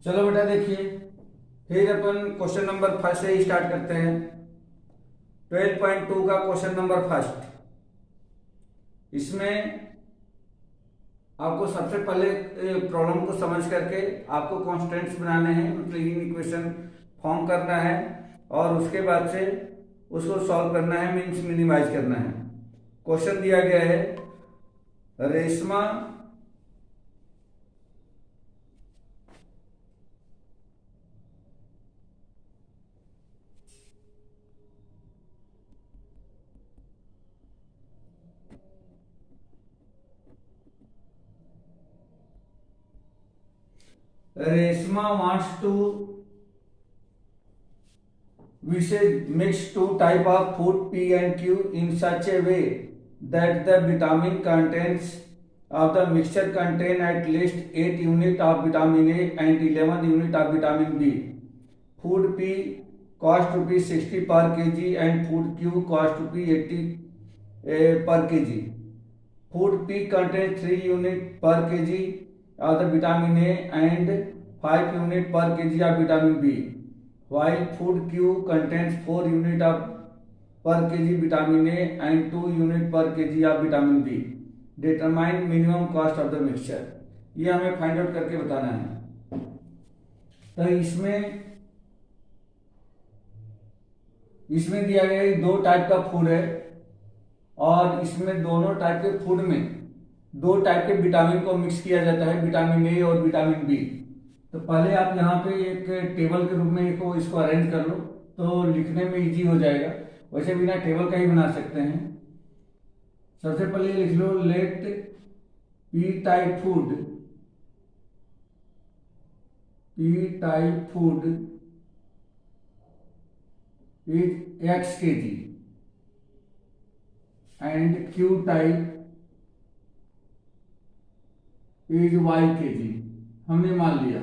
चलो बेटा देखिए, फिर अपन क्वेश्चन नंबर फर्स्ट से ही स्टार्ट करते हैं। 12.2 का क्वेश्चन नंबर फर्स्ट। इसमें आपको सबसे पहले प्रॉब्लम को समझ करके आपको कॉन्स्टेंट्स बनाने हैं, मतलब इन इक्वेशन फॉर्म करना है और उसके बाद से उसको सॉल्व करना है, मीन्स मिनिमाइज करना है। क्वेश्चन दिया गया है, Reshma wants to mix two type of food P and Q in such a way that the vitamin contents of the mixture contain at least 8 unit of vitamin A and 11 unit of vitamin B. Food P cost rupees 60 per kg and food Q cost rupees 80 per kg. Food P contains 3 unit per kg of the vitamin A and 5 unit per kg of vitamin B, while food Q contains 4 unit of per kg vitamin A and 2 unit per kg of vitamin B. Determine minimum cost of the mixture. ये हमें find out करके बताना है। तो इसमें दिया गया है दो टाइप का फूड है और इसमें दोनों टाइप के फूड में दो टाइप के विटामिन को मिक्स किया जाता है, विटामिन ए और विटामिन बी। तो पहले आप यहाँ पे एक टेबल के रूप में इसको अरेंज कर लो तो लिखने में इजी हो जाएगा। वैसे बिना टेबल का ही बना सकते हैं। सबसे पहले लिख लो, let P type food is X K G and Q type is Y K G. हमने मान लिया।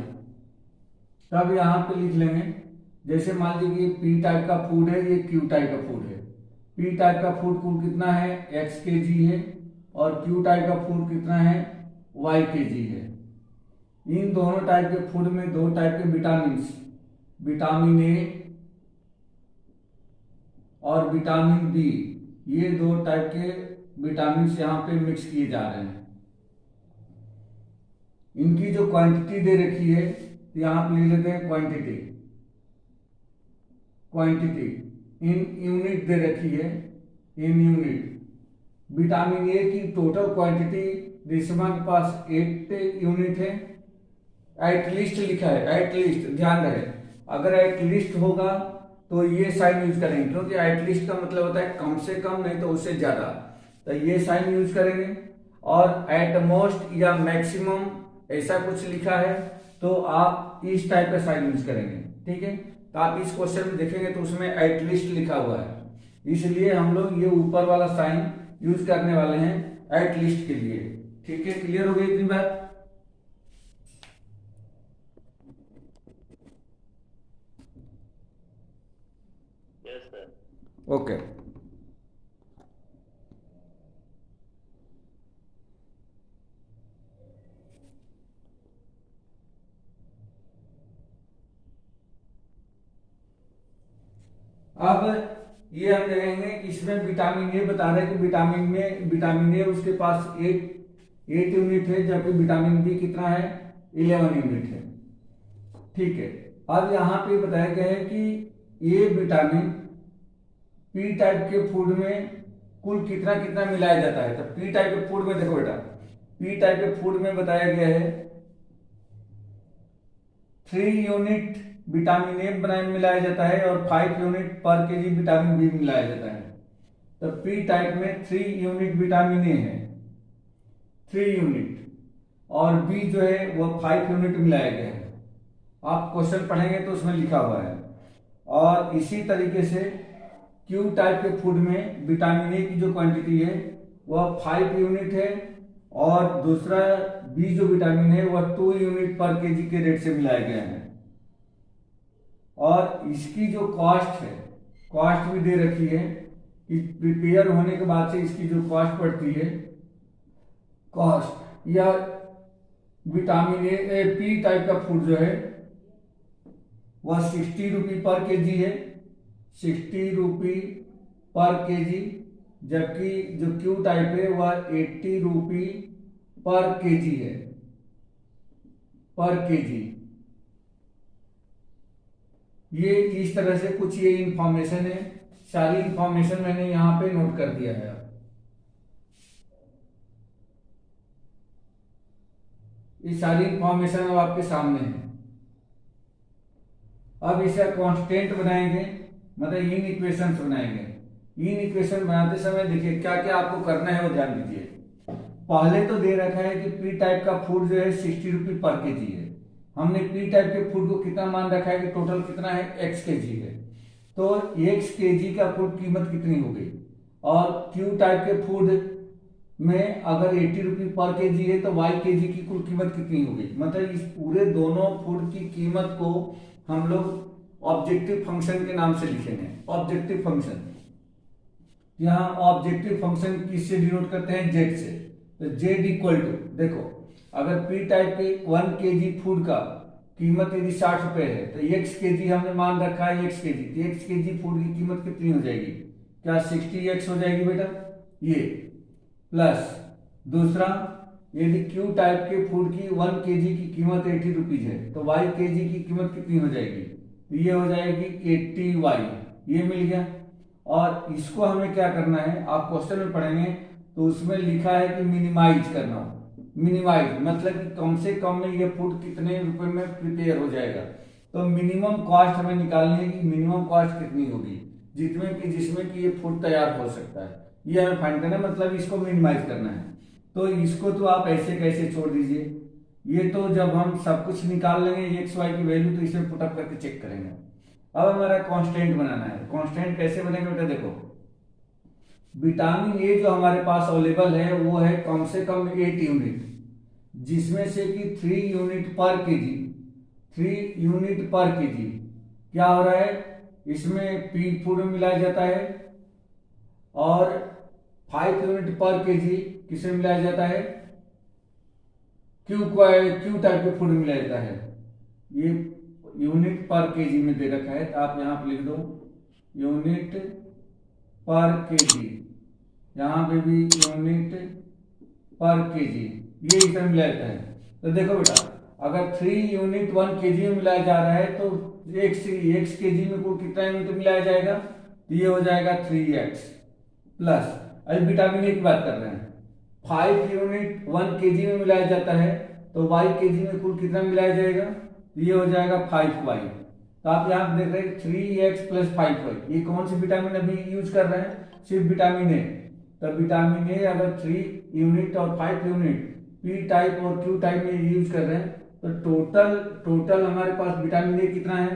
तब यहां पे लिख लेंगे, जैसे मान लीजिए पी टाइप का फूड है, ये क्यू टाइप का फूड है। पी टाइप का फूड कुल कितना है, एक्स के जी है, और क्यू टाइप का फूड कितना है, वाई के जी है। इन दोनों टाइप के फूड में दो टाइप के विटामिन, विटामिन ए और विटामिन बी, ये दो टाइप के विटामिन यहाँ पे मिक्स किए जा रहे हैं। इनकी जो क्वांटिटी दे रखी है यहां पे लिख लेते हैं क्वांटिटी इन यूनिट दे रखी है, इन यूनिट। विटामिन ए की टोटल क्वांटिटी रेशमा के पास 8 यूनिट है। एटलीस्ट लिखा है, एटलीस्ट ध्यान रहे, अगर एटलीस्ट होगा तो ये साइन यूज करेंगे, क्योंकि एटलीस्ट का मतलब होता है कम से कम, नहीं तो उससे ज्यादा। तो ये साइन यूज करेंगे। और एटमोस्ट या मैक्सिमम ऐसा कुछ लिखा है तो आप इस टाइप का साइन यूज करेंगे, ठीक है। तो आप इस क्वेश्चन में देखेंगे तो उसमें एटलीस्ट लिखा हुआ है, इसलिए हम लोग ये ऊपर वाला साइन यूज करने वाले हैं एटलीस्ट के लिए, ठीक है। क्लियर हो गई इतनी बात? ओके। अब ये हम देखेंगे, इसमें विटामिन ए बता रहे हैं कि विटामिन ए उसके पास 8 यूनिट है, जबकि विटामिन बी कितना है, 11 यूनिट है, ठीक है। अब यहाँ पे बताया गया है कि ये विटामिन पी टाइप के फूड में कुल कितना कितना मिलाया जाता है। तो पी टाइप के फूड में देखो बेटा, पी टाइप के फूड में बताया गया है 3 यूनिट विटामिन ए मिलाया जाता है और 5 यूनिट पर केजी विटामिन बी मिलाया जाता है। तो पी टाइप में 3 यूनिट विटामिन ए है, 3 यूनिट, और बी जो है वो 5 यूनिट मिलाया गया है। आप क्वेश्चन पढ़ेंगे तो उसमें लिखा हुआ है। और इसी तरीके से क्यू टाइप के फूड में विटामिन ए की जो क्वांटिटी है वह 5 यूनिट है, और दूसरा बी जो विटामिन है वह 2 यूनिट पर केजी के रेट से मिलाया गया है। और इसकी जो कॉस्ट है, कॉस्ट भी दे रखी है कि प्रिपेयर होने के बाद से इसकी जो कॉस्ट पड़ती है, कॉस्ट या विटामिन ए पी टाइप का फूड जो है वह 60 रुपी पर केजी है, 60 रुपी पर केजी, जबकि जो क्यू टाइप है वह 80 रुपी पर केजी है, पर केजी। ये इस तरह से कुछ ये इंफॉर्मेशन है, सारी इंफॉर्मेशन मैंने यहां पे नोट कर दिया है। ये सारी इंफॉर्मेशन अब आपके सामने है। अब इसे कांस्टेंट बनाएंगे, मतलब इन इक्वेशंस बनाएंगे। इन इक्वेशन बनाते समय देखिए क्या क्या आपको करना है वो ध्यान दीजिए। पहले तो दे रखा है कि पी टाइप का फूड जो है 60 रुपी पर केजी है। हमने पी टाइप के फूड को कितना मान रखा है कि टोटल कितना है, एक्स केजी है। तो एक्स केजी का फूड कीमत कितनी हो गई, और क्यू टाइप के फूड में अगर 80 रुपी पर केजी है तो वाई केजी की कुल कीमत कितनी हो गई। मतलब इस पूरे दोनों फूड की कीमत को हम लोग ऑब्जेक्टिव फंक्शन के नाम से लिखेंगे। ऑब्जेक्टिव फंक्शन, यहाँ ऑब्जेक्टिव फंक्शन किससे डिनोट करते हैं, जेड से। तो जेड इक्वल टू, देखो अगर पी टाइप के 1 केजी फूड का कीमत यदि 60 रुपए है तो एक्स केजी हमने मान रखा है एक्स केजी, तो एक्स केजी फूड की कीमत कितनी हो जाएगी, क्या 60x हो जाएगी बेटा, ये प्लस दूसरा यदि क्यू टाइप के फूड की 1 केजी की कीमत 80 रुपीज है तो वाई केजी की कीमत कितनी हो जाएगी, ये हो जाएगी 80y, ये मिल गया। और इसको हमें क्या करना है, आप क्वेश्चन में पढ़ेंगे तो उसमें लिखा है कि मिनिमाइज करना हो। मिनिमाइज मतलब कि कम से कम में ये फूड कितने रुपए में प्रिपेयर हो जाएगा। तो मिनिमम कॉस्ट हमें निकालनी है कि मिनिमम कॉस्ट कितनी होगी जिसमें कि ये फूड तैयार हो सकता है, ये हमें फाइंड करना है, मतलब इसको मिनिमाइज करना है। तो इसको तो आप ऐसे कैसे छोड़ दीजिए, ये तो जब हम सब कुछ निकाल लेंगे एक्स वाई की वैल्यू तो इसे पुटअप करके चेक करेंगे। अब हमारा कांस्टेंट बनाना है। कांस्टेंट कैसे बनेगा बेटा, देखो विटामिन ए जो हमारे पास अवेलेबल है वो है कम से कम 8 यूनिट, जिसमें से कि 3 यूनिट पर केजी, 3 यूनिट पर केजी क्या हो रहा है, इसमें पी फूड में मिलाया जाता है, और 5 यूनिट पर केजी किसे मिलाया जाता है, क्यू टाइप के फूड में मिलाया जाता है। ये यूनिट पर केजी में दे रखा है तो आप यहां पर लिख दो यूनिट पर केजी, यहां पे भी यूनिट पर केजी, ये इसमें मिलाया जाता है। तो देखो बेटा अगर 3 यूनिट 1 केजी में मिलाया जा रहा है तो एक्स केजी में कुल कितना यूनिट मिलाया जाएगा, तो ये हो जाएगा 3x प्लस, अभी विटामिन ए की बात कर रहे हैं, 5 यूनिट 1 केजी में मिलाया जाता है तो वाई केजी में कुल कितना मिलाया जाएगा, तो ये हो जाएगा 5y। तो आप यहाँ देख रहे हैं 3x प्लस 5y, ये कौन सी विटामिन अभी यूज कर रहे हैं, सिर्फ विटामिन ए। तो विटामिन ए अगर 3 यूनिट और 5 यूनिट पी टाइप और क्यू टाइप में यूज कर रहे हैं तो टोटल हमारे पास विटामिन ए कितना है,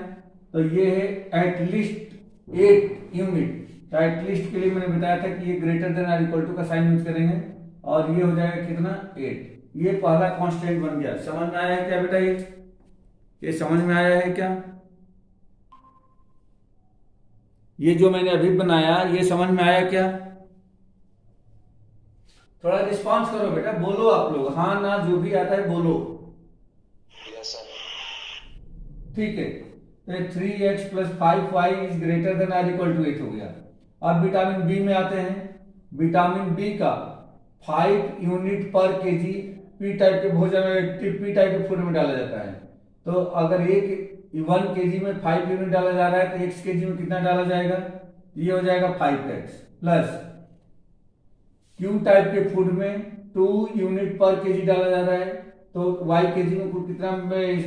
तो ये है एटलीस्ट 8 यूनिट। तो एटलीस्ट के लिए मैंने बताया था कि ये greater than or equal to का साइन यूज करेंगे, और ये हो जाएगा कितना 8। ये पहला कांस्टेंट बन गया। समझ में आया है क्या बेटा, ये समझ में आया है क्या, ये जो मैंने अभी बनाया ये समझ में आया क्या, थोड़ा रिस्पॉन्स करो बेटा, बोलो आप लोग, हाँ ना जो भी आता है बोलो। Yes sir. ठीक है, तो 3x plus 5y is greater than or equal to 8 हो गया। अब विटामिन बी में आते हैं। विटामिन बी का 5 यूनिट पर केजी पी टाइप के भोजन में, पी टाइप के फूड में डाला जाता है। तो अगर 1 केजी में 5 यूनिट डाला जा रहा है तो x केजी में कितना डाला जाएगा, ये हो जाएगा 5x प्लस क्यू टाइप के फूड में 2 यूनिट पर केजी डाला जा रहा है तो y केजी में कुल कितना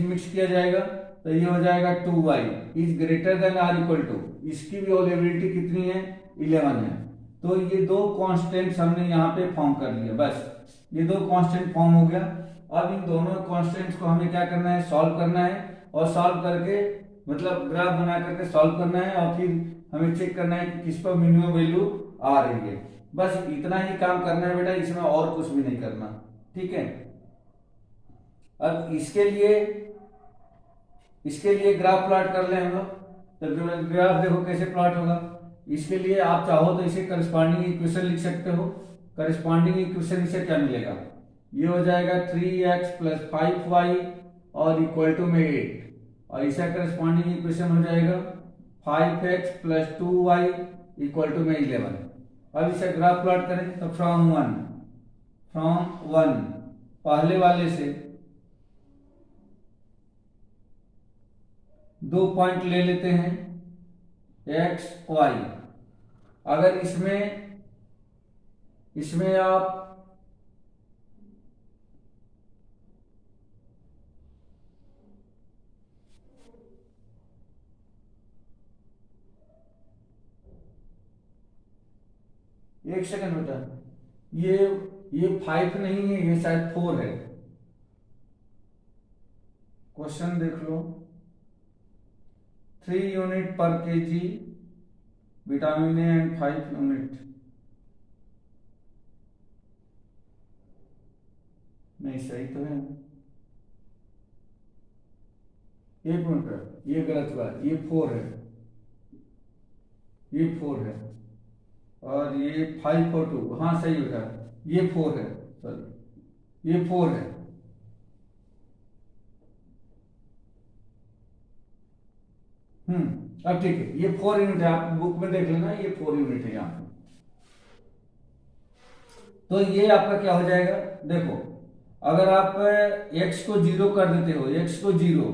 मिक्स किया जाएगा, तो ये हो जाएगा 2y is greater than or equal to, इसकी भी अवेलेबिलिटी कितनी है 11 है। तो ये दो कांस्टेंट्स हमने यहाँ पे फॉर्म कर लिया, बस ये दो कांस्टेंट फॉर्म हो गया। अब इन दोनों कांस्टेंट्स को हमें क्या करना है, सॉल्व करना है, और सॉल्व करके मतलब ग्राफ बना करके सॉल्व करना है और फिर हमें चेक करना है कि किस पर मिनिमम वैल्यू आ रही है। बस इतना ही काम करना है बेटा, इसमें और कुछ भी नहीं करना। ठीक है, अब इसके लिए ग्राफ प्लॉट कर ले हम लोग। तो ग्राफ देखो कैसे प्लॉट होगा। इसके लिए आप चाहो तो इसे करस्पॉन्डिंग इक्वेशन लिख सकते हो। करस्पॉन्डिंग इक्वेशन से क्या मिलेगा, ये हो जाएगा 3x प्लस 5y और इक्वल टू में 8, और इसका करस्पॉन्डिंग इक्वेशन हो जाएगा 5x plus 2y equal to में 11। अब इसका ग्राफ प्लॉट करें तो फ्रॉम वन पहले वाले से 2 पॉइंट ले लेते हैं x y। अगर इसमें आप एक सेकंड बेटा, ये 5 नहीं है, ये शायद 4 है। क्वेश्चन देख लो, 3 यूनिट पर KG vitamin A and 5 unit. नहीं सही तो है, एक मिनट, ये गलत हुआ, ये 4 है, ये 4 है और ये 5 और 2, हाँ सही बेटा, ये 4 है, सॉरी ये 4 है। अब ठीक है, ये 4 यूनिट है, आप बुक में देख लेना, ये 4 यूनिट है यहाँ पे। तो ये आपका क्या हो जाएगा, देखो अगर आप x को 0 कर देते हो, x को 0,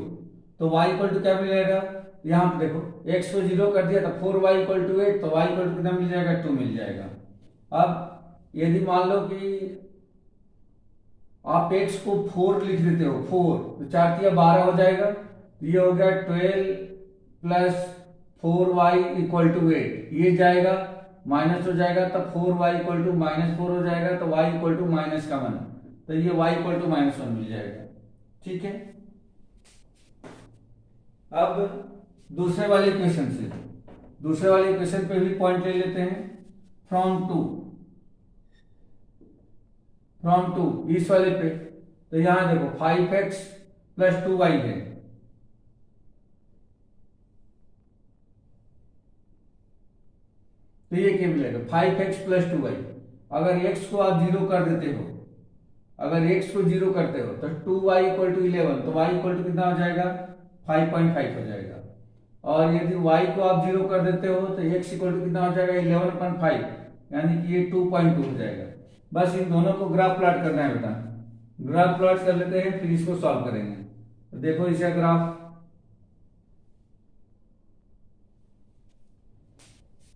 तो y इक्वल टू क्या मिलेगा, यहाँ पे देखो x को 0 कर दिया तो 4y इक्वल टू 8, तो y इक्वल टू कितना मिल जाएगा, 2 मिल जाएगा। अब यदि मान लो कि आप x को 4 लिख देते हो, 4 तो 4 तिया 12 हो जाएगा, तो ये हो गया 12 प्लस 4y इक्वल टू 8, ये जाएगा माइनस हो जाएगा, तब 4y इक्वल टू -4 हो जाएगा, तो y इक्वल टू माइनस का 1, तो ये y इक्वल टू -1 मिल जाएगा। ठीक है, अब दूसरे वाले इक्वेशन पे भी पॉइंट ले लेते हैं, फ्रॉम टू इस वाले पे, तो यहां देखो 5x प्लस 2y है, तो ये क्या मिलेगा 5x प्लस 2y। अगर x को आप 0 कर देते हो, अगर x को 0 करते हो तो 2y इक्वल टू 11, तो y इक्वल टू कितना हो जाएगा 5.5 हो जाएगा। और यदि y को आप 0 कर देते हो तो x इक्वल टू कितना हो जाएगा 11.5, यानी कि ये 2.2 हो जाएगा। बस इन दोनों को ग्राफ प्लॉट करना है बेटा, ग्राफ प्लॉट कर लेते हैं, फिर इसको सॉल्व करेंगे। तो देखो इसका ग्राफ,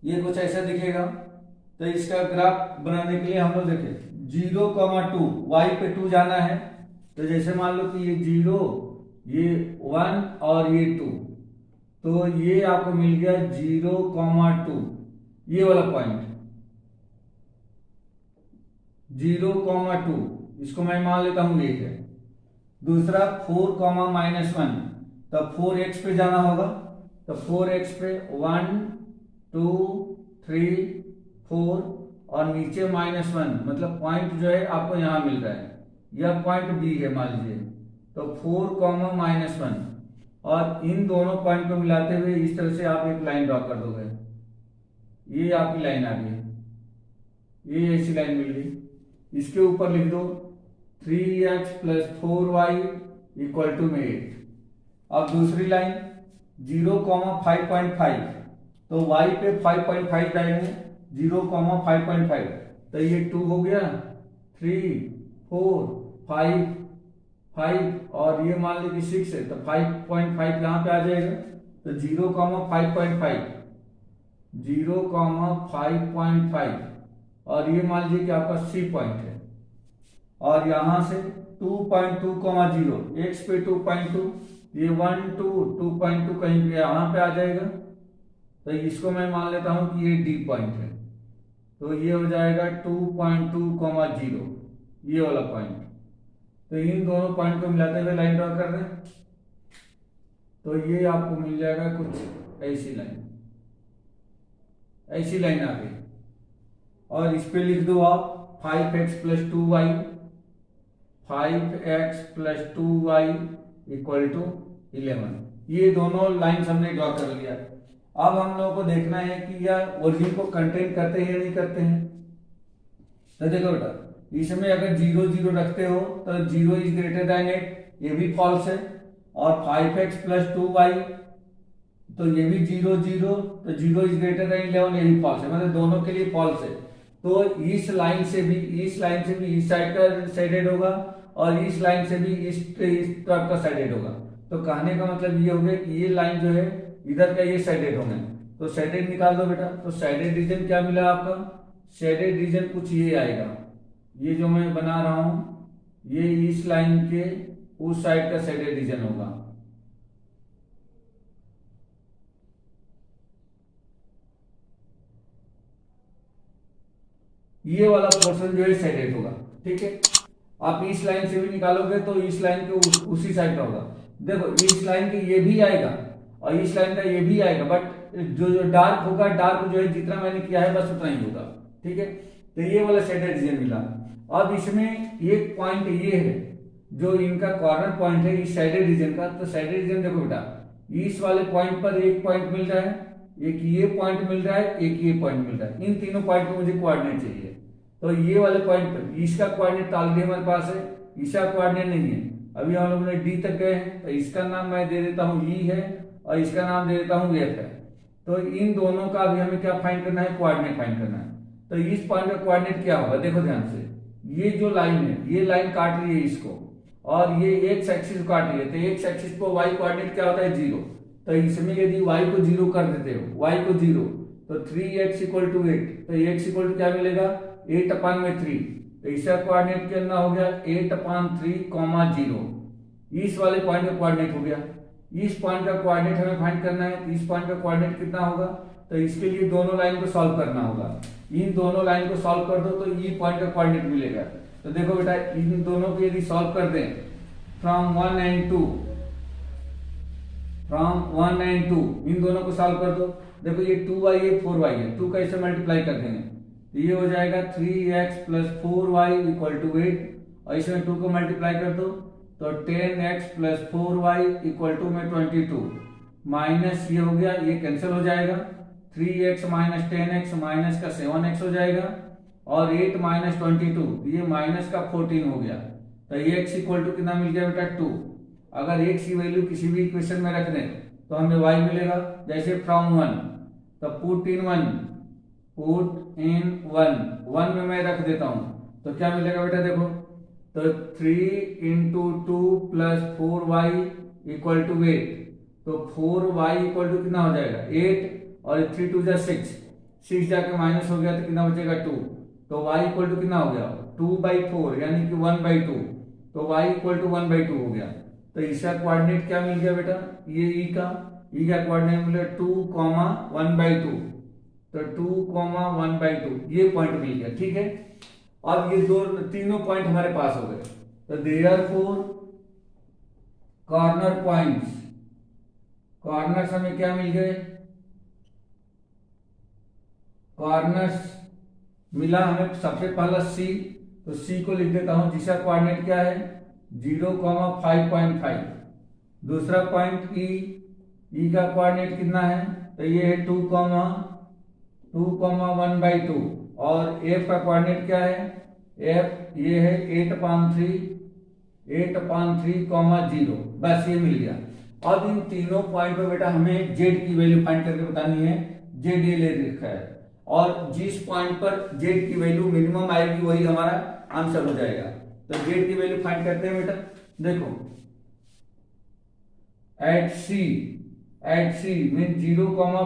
ये कुछ ऐसा दिखेगा। तो इसका ग्राफ बनाने के लिए हम लोग देखें 0,2, y पे 2 जाना है, तो जैसे मान लो कि ये 0, ये 1 और ये 2, तो ये आपको मिल गया 0,2, ये वाला पॉइंट 0,2, इसको मैं मान लेता हूं 1 है। दूसरा 4,-1, तब 4x पे जाना होगा, तो 4x पे 1 2 3 4 और नीचे -1, मतलब पॉइंट जो है आपको यहां मिल रहा है, यह पॉइंट B है मान लीजिए, तो 4,-1, और इन दोनों पॉइंट को मिलाते हुए इस तरह से आप एक लाइन ड्रॉ कर दोगे, ये आपकी लाइन आ गई, ये ऐसी लाइन मिल गई। इसके ऊपर लिख दो 3x plus 4y equal to में 8। अब दूसरी लाइन 0,5.5, तो y पे 5.5 जाएंगे, 0,5.5, तो ये 2 हो गया, 3 4 5 5 और ये मान लीजिए 6 है, तो 5.5 यहाँ पे आ जाएगा, तो 0,5.5 और ये मान लीजिए कि आपका C पॉइंट है, और यहां से 2.2,0 x पे 2.2, ये 1 2 2.2 कहीं पे यहां पे आ जाएगा, तो इसको मैं मान लेता हूं कि ये D पॉइंट है, तो ये हो जाएगा 2.2,0, ये वाला पॉइंट। तो इन दोनों पॉइंट को मिलाते हुए लाइन ड्रॉ कर रहे हैं, तो ये आपको मिल जाएगा कुछ ऐसी लाइन आ गई। और इस पे लिख दो आप 5x plus 2y, 5x plus 2y equal to 11। ये दोनों लाइन हमने ड्रॉ कर लिया। अब हम लोगों को देखना है कि यह ओरिजिन को कंटेन करते हैं या नहीं करते हैं। तो देखो बेटा, इसमें अगर 0 0 रखते हो तो 0 इज ग्रेटर देन 8, ये भी फॉल्स है। और 5x प्लस 2y, तो ये भी 0 0, तो 0 इज ग्रेटर देन 11, ये भी फॉल्स है, मतलब दोनों के लिए फॉल्स है। तो इस लाइन से भी इस साइड का साइडेड होगा, और इस लाइन से भी इस तरफ का साइडेड होगा। तो कहने का मतलब ये हो गया कि ये लाइन जो है इधर का ये साइडेड होंगे। तो साइडेड निकाल दो बेटा। तो साइडेड रीजन क्या मिला आपका? साइडेड रीजन कुछ ये आएगा, ये जो मैं बना रहा हूं ये इस लाइन के उस साइड का साइडेड रीजन होगा। ये वाला पोर्शन जो है साइडेड होगा, ठीक है। आप इस लाइन से भी निकालोगे तो इस लाइन के उसी साइड का होगा। देखो इस लाइन के ये भी आएगा और इस लाइन का ये भी आएगा, बट जो डार्क होगा, डार्क जो है जितना मैंने किया है बस उतना ही होगा, ठीक है। तो ये वाला साइडेड रीजन मिला। अब इसमें एक पॉइंट ये है जो इनका कॉर्नर पॉइंट है इस साइडेड रीजन का। तो साइडेड रीजन देखो बेटा, इस वाले पॉइंट पर एक पॉइंट मिल रहा है, एक ये पॉइंट मिल रहा है, एक ये पॉइंट मिल रहा है। इन तीनों पॉइंट पे मुझे कोऑर्डिनेट चाहिए। तो ये वाले पॉइंट पर इसका कोऑर्डिनेट ऑलरेडी हमारे पास है, इसका कोऑर्डिनेट नहीं है। अभी हम लोग ने डी तक गए हैं, तो इसका नाम मैं दे देता हूँ ई है और इसका नाम दे देता हूँ एफ है। तो इन दोनों का अभी हमें क्या फाइंड करना है? कोऑर्डिनेट फाइंड करना है। तो इस पॉइंट का कोऑर्डिनेट क्या होगा? देखो ध्यान से, ये जो लाइन है ये लाइन काट रही है इसको, और ये एक्स एक्सिस काट रही है। तो एक्स एक्सिस को वाई कोऑर्डिनेट क्या होता है? 0। तो इसमें यदि y को 0 कर देते हो, y को 0, तो 3x इक्वल टू 8। तो x इक्वल टू क्या मिलेगा? 8/3। तो इसका कोऑर्डिनेट कितना हो गया? 8/3, 0। इस वाले पॉइंट का कोऑर्डिनेट हो गया। इस पॉइंट का कोऑर्डिनेट हमें फाइंड करना है। इस पॉइंट का कोऑर्डिनेट कितना होगा? तो इसके लिए दोनों लाइन को सॉल्व करना होगा। इन दोनों लाइन को सॉल्व कर दो तो ई पॉइंट का कोऑर्डिनेट मिलेगा। तो देखो बेटा, इन दोनों को यदि सॉल्व कर दें फ्रॉम 1 and 2, इन दोनों को सॉल्व कर दो। देखो ये 2y है, 4y है, 2 का इसे मल्टीप्लाई कर देंगे तो ये हो जाएगा 3x plus 4y equal to 8, और इसमें 2 को मल्टीप्लाई कर दो तो 10x plus 4y equal to में 22, माइनस ये हो गया, ये कैंसिल हो जाएगा। 3x माइनस 10x माइनस का 7x हो जाएगा, और 8 माइनस 22 ये माइनस का 14 हो गया। तो ये x इक्वल टू कितना मिल गया बेटा? 2। अगर x की वैल्यू किसी भी इक्वेशन में रख दें तो हमें y मिलेगा। जैसे फ्रॉम 1, तो पुट इन 1 में मैं रख देता हूं तो क्या मिलेगा बेटा? देखो, तो 3 into 2 plus 4y equal to 8। तो 4y इक्वल टू कितना हो जाएगा? 8, और 3 2 जा 6 जाके माइनस हो गया तो कितना बचेगा? 2। तो y इक्वल टू कितना हो गया? 2/4 यानी कि 1/2। तो y इक्वल टू 1/2 हो गया। तो इसका कोऑर्डिनेट क्या मिल गया बेटा? ये ई का कोऑर्डिनेट मिल गया 2, 1/2। तो 2, 1/2 ये पॉइंट मिल गया, ठीक है। अब ये तीनों पॉइंट हमारे पास हो गए। तो देयरफॉर कॉर्नर पॉइंट्स, कॉर्नर्स हमें क्या मिल गए? कॉर्नर्स मिला हमें सबसे पहला C, तो C को लिख देता हूं जिसका कोऑर्डिनेट क्या है? 0, 5.5। दूसरा पॉइंट E का कोऑर्डिनेट कितना है? तो ये है 2, 1/2, और F का कोऑर्डिनेट क्या है? F ये है 8/3, 0। बस ये मिल गया। अब इन तीनों पॉइंट पे बेटा हमें Z की वैल्यू फाइंड करके बतानी है। Z ये ले रखा है, और जिस पॉइंट पर Z की वैल्यू मिनिमम आएगी वही हमारा आंसर हो जाएगा। तो Z की वैल्यू फाइंड करते हैं बेटा। देखो, at C mean 0,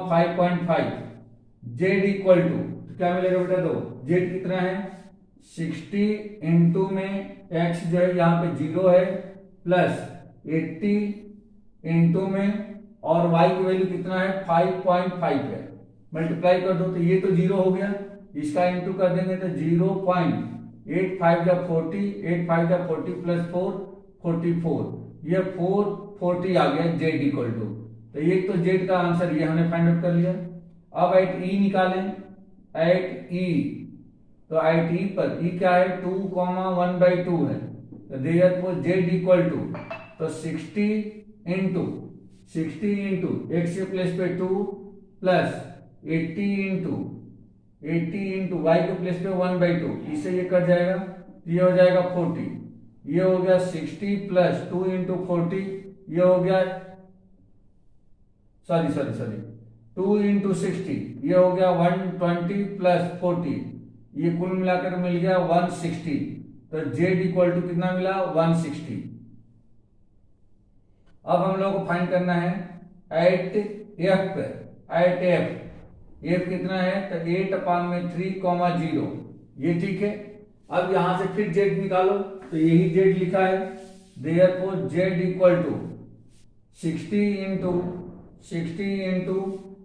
5.5, Z equal to क्या मिलेगा बेटा? दो Z कितना है? 60 इंटू में x जो है यहाँ पे 0 है, प्लस 80 इंटू में, और y की वैल्यू कितना है? 5.5 है। मल्टीप्लाई कर दो तो ये तो 0 हो गया, इसका इंटू कर देंगे तो 0.85 जा 40, 85 जा 40 प्लस 4, 44। ये 4 40 आ गया जेड इक्वल टू। तो ये तो जेड का आंसर ये हमने फाइंड आउट कर लिया। अब एट ई निकालें, एट ई, तो एट ई पर ई क्या है 2,1/2 है, तो देयरफॉर जेड इक्वल टू, तो 60 इंटू एक्स के प्लेस पे 2 प्लस 80 इंटू वाई के प्लेस पे 1/2, इससे ये कट जाएगा, ये हो जाएगा 40, ये हो गया 60 प्लस 2 इंटू 40, ये हो गया सॉरी 2 इंटू 60, ये हो गया 120 प्लस 40, ये कुल मिलाकर मिल गया 160। तो जेड इक्वल टू कितना मिला 160। अब हम लोग को फाइंड करना है एट एफ पे, एट एफ कितना है तो 8/3,0, ये ठीक है। अब यहां से फिर जेड निकालो, तो यही जेड लिखा है, therefore Z equal to 60 into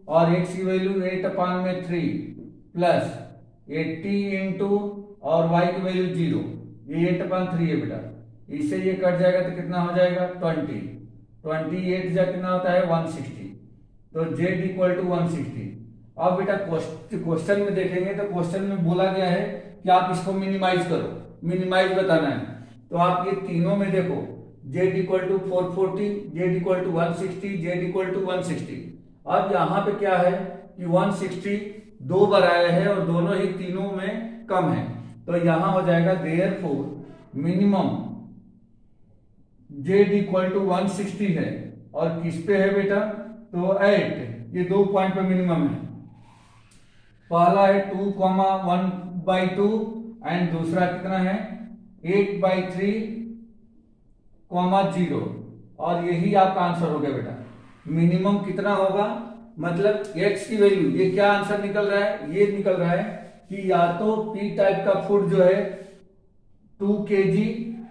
और एक्स की वैल्यू 8/3 प्लस 80 इंटू और वाई की वैल्यू 0, ये 8/3 है बेटा, इससे ये कट जाएगा तो कितना हो जाएगा 28 जा कितना होता है 160, तो जेड इक्वल टू 160। अब बेटा क्वेश्चन में देखेंगे तो क्वेश्चन में बोला गया है कि आप इसको मिनिमाइज करो, मिनिमाइज बताना है। तो आप ये तीनों में देखो, Z equal to 440, Z equal to 160, Z equal to 160। अब यहाँ पे क्या है कि 160 दो बार आया है और दोनों ही तीनों में कम है, तो यहां हो जाएगा therefore minimum Z equal to 160 है, और किस पे है बेटा तो 8, ये 2 पॉइंट पे मिनिमम है। पहला है 2,1/2 एंड दूसरा कितना है 8/3,0, और यही आपका आंसर हो गया बेटा। मिनिमम कितना होगा, मतलब x की वैल्यू, ये क्या आंसर निकल रहा है, ये निकल रहा है कि या तो p टाइप का फूड जो है 2 kg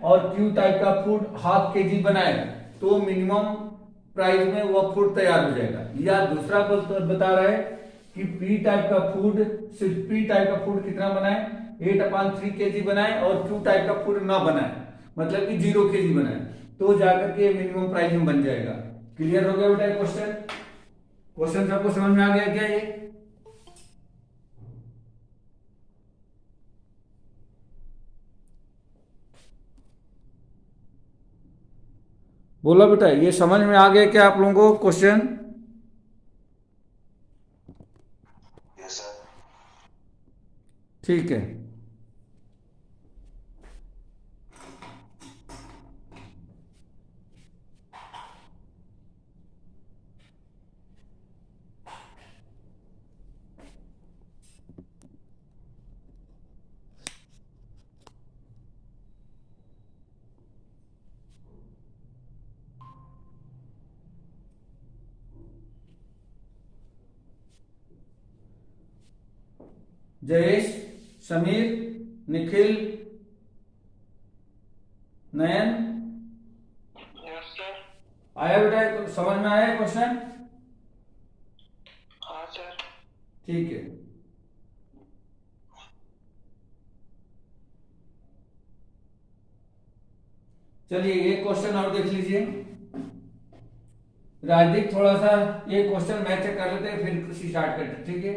और q टाइप का फूड 1/2 kg बनाए तो मिनिमम प्राइस में वो फूड तैयार हो जाएगा, या दूसरा बता रहा है कि p टाइप का फूड, सिर्फ p टाइप का फूड कितना बनाए 8/3 kg बनाए और q टाइप का फूड ना बनाए, मतलब कि 0 kg बनाए, तो जाकर के मिनिमम प्राइस में बन जाएगा। क्लियर हो गया बेटा क्वेश्चन सबको समझ में आ गया क्या ये? बोलो बेटा, ये समझ में आ गया क्या आप लोगों को क्वेश्चन? Yes sir. ठीक है। जयेश, समीर, निखिल, नयन, यस सर। आया बेटा, समझ में आया क्वेश्चन? हाँ सर। ठीक है। चलिए एक क्वेश्चन और देख लीजिए। राजदीप थोड़ा सा ये क्वेश्चन मैच कर लेते हैं फिर स्टार्ट करते हैं, ठीक है?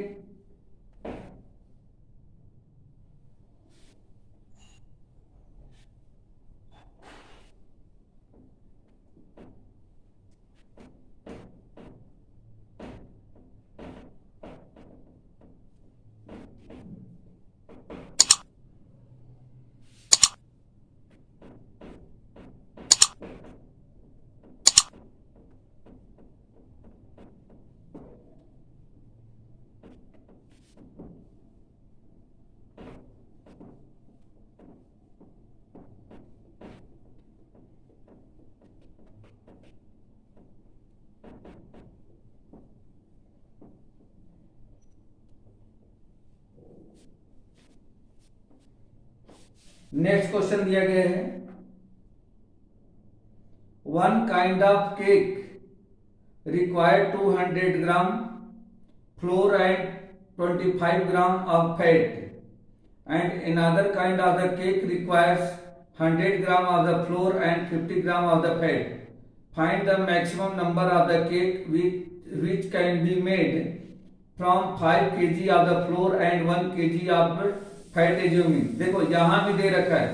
नेक्स्ट क्वेश्चन दिया गया है, one kind of cake require 200 gram floor and 25 gram of fat and another kind of the cake requires 100 gram of the flour and 50 gram of the fat. Find the maximum number of the cake which can be made from 5 kg of the floor and 1 kg of fat assuming. देखो यहां भी दे रखा है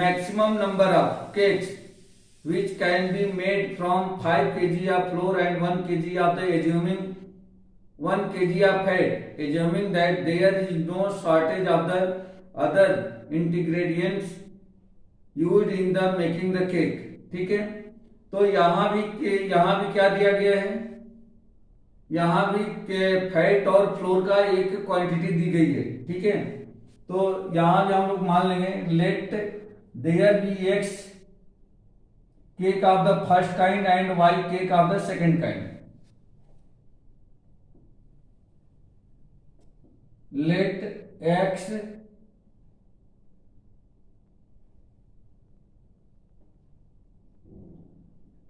maximum number of cakes which can be made from 5 kg of flour and 1 kg of the assuming 1 kg of fat, assuming that there is no shortage of the other ingredients used in the making the cake। ठीक है, तो यहाँ भी क्या दिया गया है, यहाँ भी फैट और फ्लोर का एक क्वांटिटी दी गई है। ठीक है, तो यहाँ भी हम लोग मान लेंगे let there be X cake of the first kind and Y cake of the second kind. Let X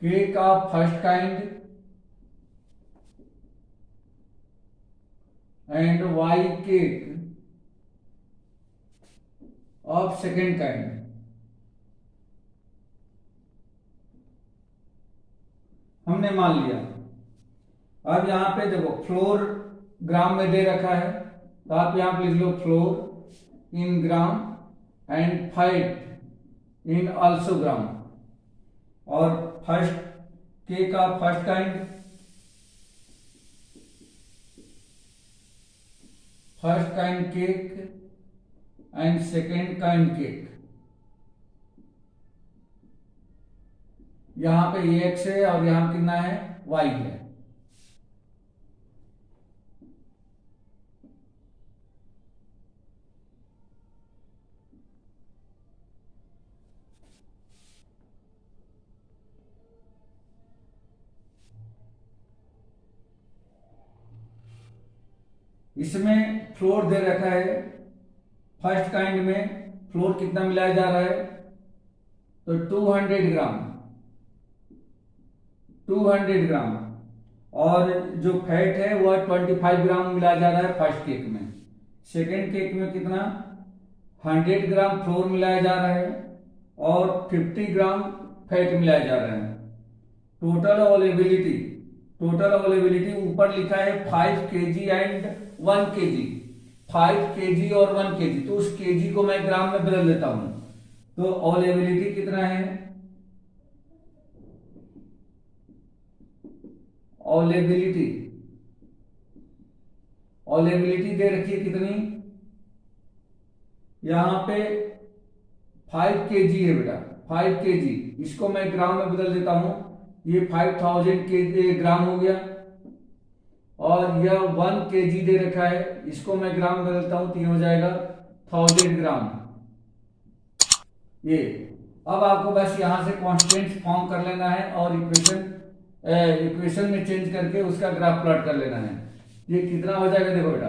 cake of first kind and Y cake of second kind. हमने मान लिया। अब यहां पे देखो फ्लोर ग्राम में दे रखा है, तो आप यहां पे लिख लो flour in gram and fat in also gram. और first cake of first kind, first kind cake and second kind cake, यहां पे एक्स है और यहां कितना है, वाई है। इसमें फ्लोर दे रखा है, फर्स्ट काइंड में फ्लोर कितना मिलाया जा रहा है, तो 200 ग्राम, 200 ग्राम। और जो फैट है वह 25 ग्राम मिलाया जा रहा है फर्स्ट केक में। सेकेंड केक में कितना, 100 ग्राम फ्लोर मिलाया जा रहा है और 50 ग्राम फैट मिलाया जा रहा है। टोटल अवेलेबिलिटी, टोटल अवेलेबिलिटी ऊपर लिखा है 5 kg एंड 1 kg, 5 kg और 1 kg, तो उस kg को मैं ग्राम में बदल देता हूं। तो अवेलेबिलिटी कितना है, अवेलेबिलिटी, अवेलेबिलिटी दे रखी है कितनी, यहां पे 5 kg है बेटा, 5 kg, इसको मैं ग्राम में बदल देता हूं, ये 5000 ग्राम हो गया। और यह 1 kg दे रखा है, इसको मैं ग्राम में बदलता हूं तो ये हो जाएगा 1000 ग्राम। ये अब आपको बस यहां से कांस्टेंट फॉर्म कर लेना है और इक्वेशन में चेंज करके उसका ग्राफ प्लॉट कर लेना है। ये कितना हो जाएगा, देखो बेटा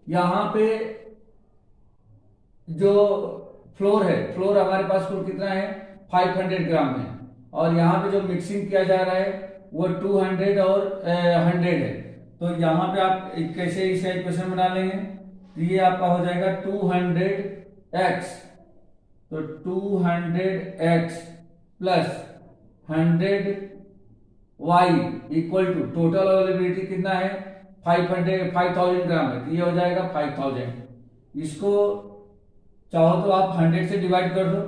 यहां पे जो फ्लोर है, फ्लोर हमारे पास कुल कितना है, 500 ग्राम है, और यहां पे जो मिक्सिंग किया जा रहा है वो 200 और 100 है। तो यहां पे आप कैसे इसे इक्वेशन बना लेंगे, तो ये आपका हो जाएगा 200x, तो 200x plus 100y equal to total availability कितना है, 5000 ग्राम है, तो ये हो जाएगा 5000। इसको चाहो तो आप 100 से डिवाइड कर दो,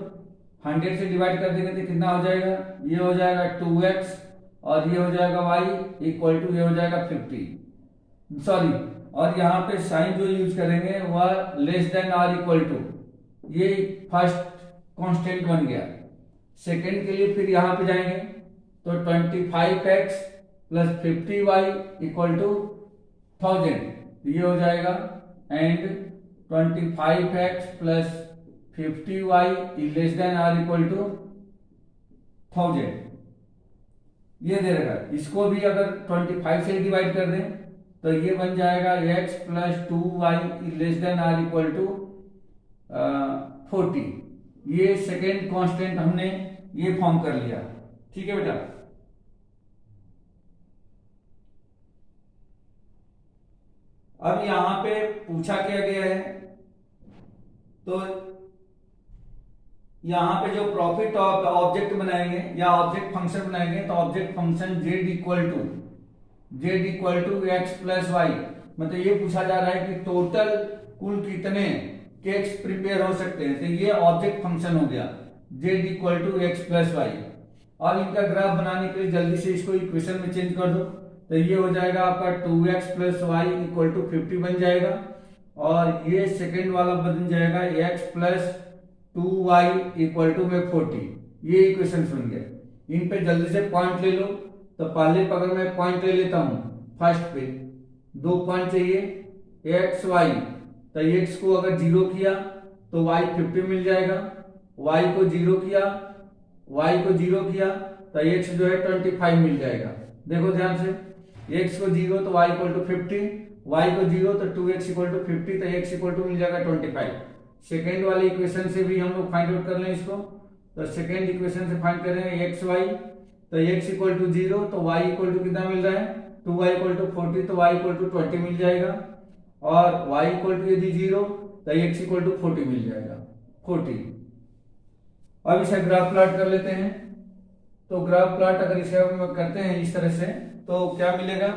100 से डिवाइड कर देंगे तो कितना हो जाएगा, ये हो जाएगा 2x और ये हो जाएगा y इक्वल टू ये हो जाएगा 50, सॉरी, और यहाँ पे साइन जो यूज करेंगे वह लेस देन और इक्वल टू, ये फर्स्ट कांस्टेंट बन गया। सेकेंड के लिए फिर यहां पे जाएंगे तो 25x plus 50y equal to 1000, ये हो जाएगा, and 25x plus 50y less than और इक्वल टू 1000, ये दे रखा। इसको भी अगर 25 से डिवाइड कर दें तो ये बन जाएगा x plus 2y less than और इक्वल टू 40। ये सेकेंड कांस्टेंट हमने ये फॉर्म कर लिया। ठीक है बेटा, अब यहां पे पूछा क्या गया है, तो यहाँ पे जो प्रॉफिट ऑफ ऑब्जेक्ट बनाएंगे या ऑब्जेक्ट फंक्शन बनाएंगे तो object function Z equal to X plus Y, मतलब ये पूछा जा रहा है कि टोटल कुल कितने केक्स प्रिपेयर हो सकते हैं, तो ये ऑब्जेक्ट फंक्शन हो गया Z equal to X plus Y. और इनका ग्राफ बनाने के लिए जल्दी से इसको इक्वेशन में चेंज कर दो, तो ये हो जाएगा आपका 2x plus Y equal to 50 बन जाएगा, और ये सेकेंड वाला बन जाएगा x plus 2y equal to में 40। ये इक्वेशन सुन गए। इन पे जल्दी से पॉइंट ले लो, तो पहले अगर मैं पॉइंट ले लेता हूं फर्स्ट पे 2 पॉइंट चाहिए एक्स वाई, तो एक्स को अगर 0 किया तो y 50 मिल जाएगा, y को 0 किया तो x जो है 25 मिल जाएगा। देखो ध्यान से, x को 0 तो y इक्वल टू 50, y को 0 तो 2x इक्वल टू 50, तो x इक्वल टू मिल जाएगा 25। सेकेंड वाले इक्वेशन से भी हम लोग फाइंड आउट कर लें इसको, तो सेकेंड इक्वेशन से फाइंड करेंगे एक्स वाई, तो x इक्वल टू 0 तो y इक्वल टू कितना मिल रहा है 2y इक्वल टू 40, तो y इक्वल टू 20 मिल जाएगा, और y इक्वल टू यदि 0 तो x इक्वल टू 40 मिल जाएगा 40। अब इसे ग्राफ प्लॉट कर लेते हैं, तो ग्राफ प्लॉट अगर इसे हम करते हैं इस तरह से तो क्या मिलेगा,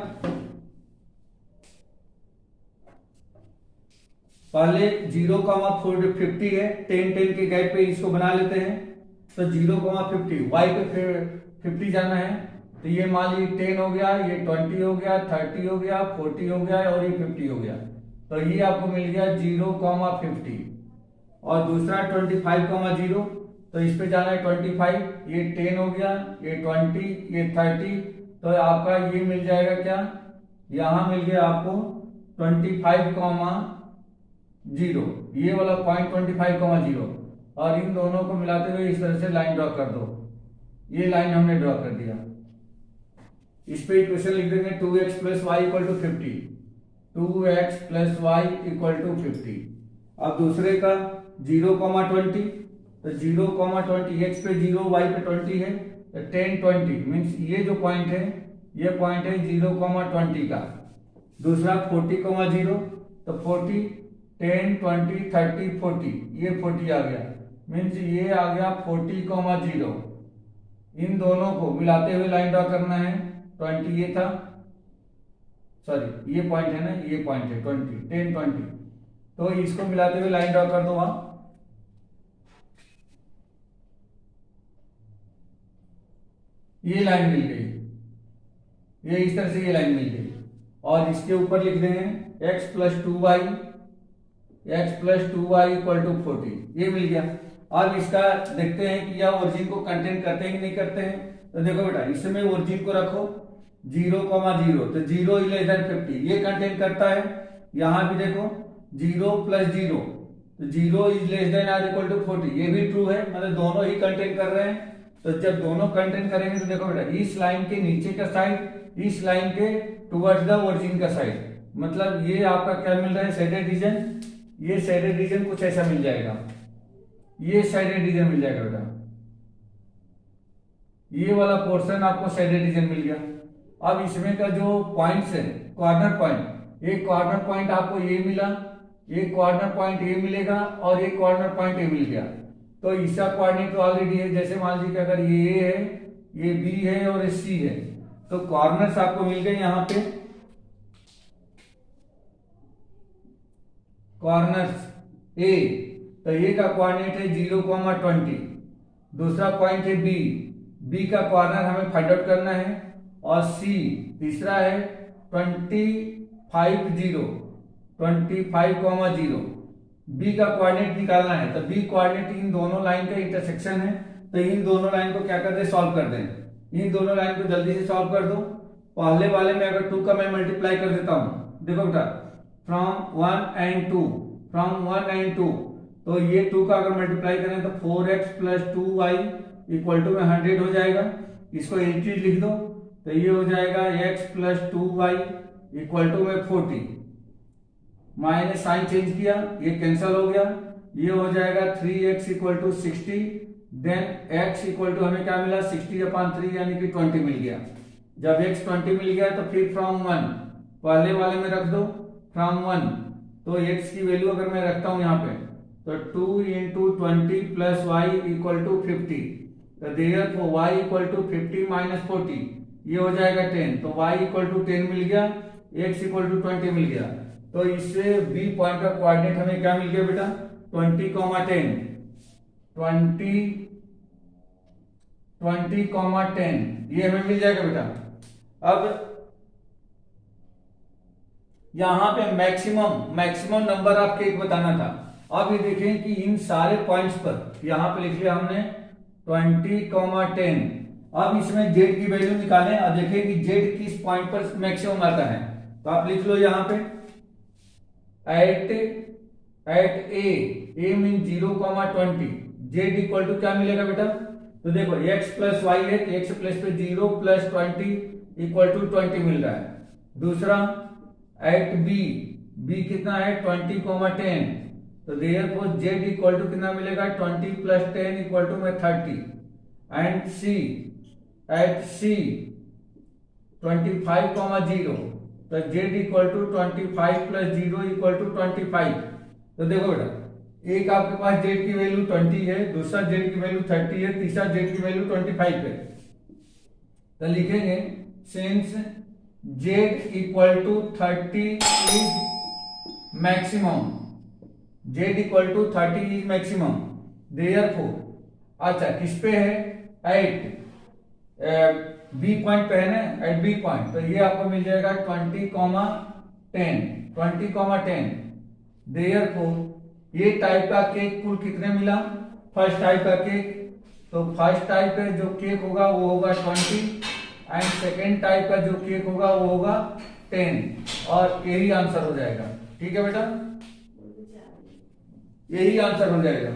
पहले 0,50 है 10 के गैप पे इसको बना लेते हैं, तो 0,50 y पे 50 जाना है, तो ये मान लीजिए 10 हो गया, ये 20 हो गया, 30 हो गया, 40 हो गया और ये 50 हो गया, तो ये आपको मिल गया 0,50। और दूसरा 25,0, तो इस पे जाना है 25, ये 10 हो गया, ये 20, ये 30, तो आपका ये मिल जाएगा क्या, यहां मिल गया आपको 25,0, ये वाला पॉइंट 25,0, और इन दोनों को मिलाते हुए इस तरह से लाइन ड्रॉ कर दो। ये लाइन हमने ड्रॉ कर दिया, इस पे इक्वेशन लिख देंगे 2x plus Y equal to 50, 2x plus Y equal to 50। अब दूसरे का 0,20, तो 0,20 x पे 0 y पे 20 है, तो 10 20 मीन्स ये जो पॉइंट है ये पॉइंट है 0,20 का। दूसरा 40,0, तो 40 10 20 30 40, ये 40 आ गया, मीन्स ये आ गया 40,0। इन दोनों को मिलाते हुए लाइन ड्रॉ करना है, 20 ये था, सॉरी ये पॉइंट है ना, ये पॉइंट है 20 10 20, तो इसको मिलाते हुए लाइन ड्रॉ कर दो वहां, ये लाइन मिल गई, ये इस तरह से ये लाइन मिल गई, और इसके ऊपर लिख देंगे x plus 2y equal to 40, ये मिल गया। अब इसका देखते हैं कि यह ओरिजिन को कंटेन करते हैं कि नहीं करते हैं, तो देखो बेटा इसमें ओरिजिन को रखो 0,0, तो 0 लेस देन 50 ये कंटेन करता है, यहां भी देखो 0 प्लस 0, तो 0 is less than or equal to 40, ये भी ट्रू है, मतलब दोनों ही कंटेन कर रहे हैं। तो जब दोनों कंटेन करेंगे तो देखो बेटा इस लाइन के नीचे का साइड, इस लाइन के टुवर्ड्स द ओरिजिन का साइड, मतलब ये आपका क्या मिल रहा है शेडेड रीजन, ये शेडेड रीजन कुछ ऐसा मिल जाएगा, ये शेडेड रीजन मिल जाएगा बेटा, ये वाला पोर्शन आपको शेडेड रीजन मिल गया। अब इसमें का जो पॉइंट्स है कॉर्नर पॉइंट, एक कॉर्नर पॉइंट आपको ये मिला, एक कॉर्नर पॉइंट ये मिलेगा और एक कॉर्नर पॉइंट ये मिल गया, तो इसका कोऑर्डिनेट तो ऑलरेडी है, जैसे मान लीजिए अगर ये ए है, ये बी है और ये सी है, तो कॉर्नर्स आपको मिल गए यहां पे, कॉर्नर्स ए, तो ए का कोऑर्डिनेट है 0,20, दूसरा पॉइंट है बी, बी का कॉर्नर हमें फाइंड आउट करना है, और सी तीसरा है 25,0, बी का कोऑर्डिनेट निकालना है, तो बी कोऑर्डिनेट इन दोनों लाइन का इंटरसेक्शन है, तो इन दोनों लाइन को क्या कर दे सॉल्व कर दें, इन दोनों लाइन को जल्दी से सॉल्व कर दो। पहले वाले में अगर 2 का मैं मल्टीप्लाई कर देता हूं, देखो बेटा फ्रॉम 1 एंड 2, तो ये 2 का अगर मल्टीप्लाई करें तो 4x plus 2y equal to में 100 हो जाएगा, इसको एक चीज लिख दो, तो ये हो जाएगा x plus 2y equal to में 40, माइनस साइन चेंज किया, ये कैंसिल हो गया, ये हो जाएगा 3x equal to 60, then x equal to हमें क्या मिला 60/3 यानी कि 20 मिल गया। जब x 20 मिल गया तो फिर फ्रॉम 1 पहले वाले में रख दो, फ्रॉम 1, तो x की वैल्यू अगर मैं रखता हूं यहाँ पे तो 2 into 20 plus Y equal to 50। तो therefore Y equal to 50 minus 40, ये हो जाएगा 10। तो वाई इक्वल टू 10 मिल गया, एक्स इक्वल टू 20 मिल गया। तो इससे बी पॉइंट का कोऑर्डिनेट हमें क्या मिल गया बेटा, 20,10 20,10 ये हमें मिल जाएगा बेटा। अब यहां पे मैक्सिमम नंबर आपके एक बताना था। अब ये देखें कि इन सारे पॉइंट्स पर यहां पे लिख लिया हमने 20,10। अब इसमें जेड की वैल्यू निकालें और देखें कि जेड किस पॉइंट पर मैक्सिमम आता है। तो आप लिख लो यहां पे at A mean 0,20, Z equal to क्या मिलेगा बेटा, तो देखो x प्लस वाई है, तो x प्लस पे 0 प्लस 20 इक्वल टू 20 मिल रहा है। दूसरा एट बी कितना है 20,10, तो देयरफॉर z इक्वल टू कितना मिलेगा 20 प्लस 10 इक्वल टू में 30। एंड एट सी 25,0, तो z equal to 25 plus 0 equal to 25। तो देखो बेटा, एक आपके पास z की वैल्यू 20 है, दूसरा z की वैल्यू 30 है, तीसरा z की वैल्यू 25 है। तो लिखेंगे since z equal to 30 is maximum, z equal to 30 is maximum, therefore अच्छा किस पे है, एट बी पॉइंट पे है ना, एट बी पॉइंट। तो ये आपको मिल जाएगा 20,10 देयरफॉर ये टाइप का केक कुल कितने मिला, फर्स्ट टाइप का केक, तो फर्स्ट टाइप का जो केक होगा वो होगा 20 एंड सेकेंड टाइप का जो केक होगा वो होगा 10, और यही आंसर हो जाएगा। ठीक है बेटा, यही आंसर हो जाएगा।